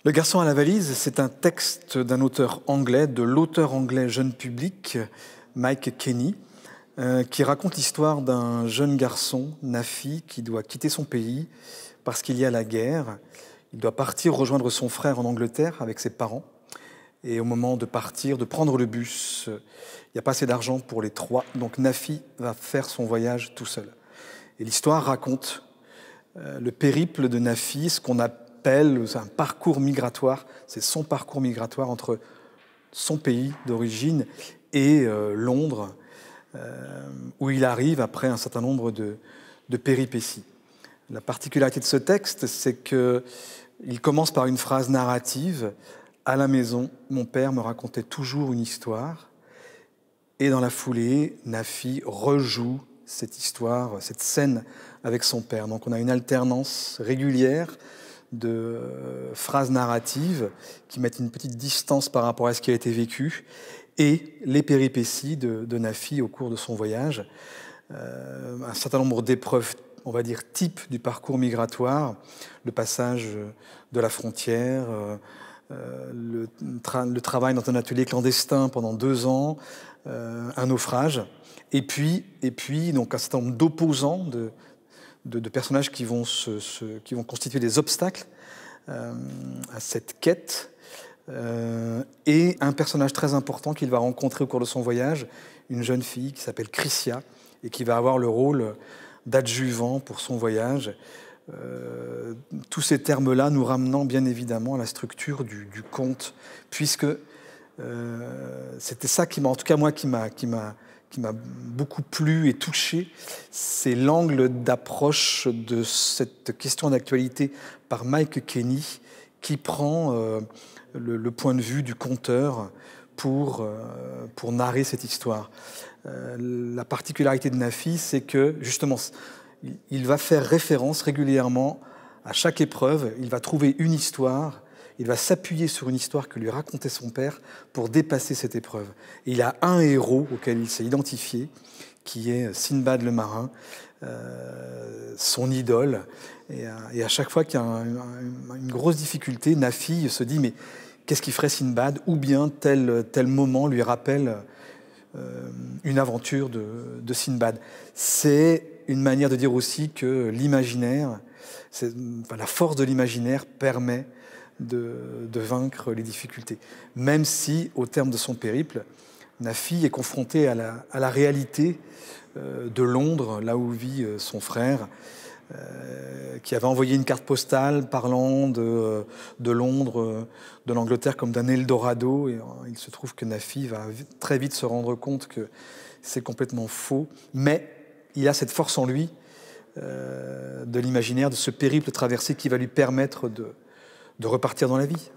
Le garçon à la valise, c'est un texte d'un auteur anglais, de l'auteur anglais jeune public, Mike Kenny, qui raconte l'histoire d'un jeune garçon, Nafi, qui doit quitter son pays parce qu'il y a la guerre. Il doit partir rejoindre son frère en Angleterre avec ses parents. Et au moment de partir, de prendre le bus, il n'y a pas assez d'argent pour les trois. Donc Nafi va faire son voyage tout seul. Et l'histoire raconte le périple de Nafi, ce qu'on appelle un parcours migratoire. C'est son parcours migratoire entre son pays d'origine et Londres, où il arrive après un certain nombre de péripéties. La particularité de ce texte, c'est qu'il commence par une phrase narrative. « À la maison, mon père me racontait toujours une histoire. » Et dans la foulée, Nafi rejoue cette histoire, cette scène avec son père. Donc on a une alternance régulière de phrases narratives qui mettent une petite distance par rapport à ce qui a été vécu et les péripéties de Nafi au cours de son voyage. Un certain nombre d'épreuves, on va dire, type du parcours migratoire, le passage de la frontière, le travail dans un atelier clandestin pendant 2 ans, un naufrage, et puis donc un certain nombre d'opposants, de personnages qui vont constituer des obstacles à cette quête, et un personnage très important qu'il va rencontrer au cours de son voyage, une jeune fille qui s'appelle Chrysia, et qui va avoir le rôle d'adjuvant pour son voyage. Tous ces termes-là nous ramenant bien évidemment à la structure du conte, puisque c'était ça qui m'a, en tout cas moi, qui m'a beaucoup plu et touché, c'est l'angle d'approche de cette question d'actualité par Mike Kenny, qui prend le point de vue du conteur pour narrer cette histoire. La particularité de Nafi, c'est que justement, il va faire référence régulièrement à chaque épreuve, il va trouver une histoire, il va s'appuyer sur une histoire que lui racontait son père pour dépasser cette épreuve. Et il a un héros auquel il s'est identifié, qui est Sinbad le marin, son idole. Et à chaque fois qu'il y a une grosse difficulté, Nafi se dit « mais qu'est-ce qui ferait Sinbad ?» Ou bien tel moment lui rappelle une aventure de Sinbad. C'est une manière de dire aussi que l'imaginaire, la force de l'imaginaire permet de vaincre les difficultés. Même si, au terme de son périple, Nafi est confrontée à la réalité de Londres, là où vit son frère, qui avait envoyé une carte postale parlant de Londres, de l'Angleterre comme d'un Eldorado. Et il se trouve que Nafi va très vite se rendre compte que c'est complètement faux. Mais il a cette force en lui de l'imaginaire, de ce périple traversé qui va lui permettre de repartir dans la vie.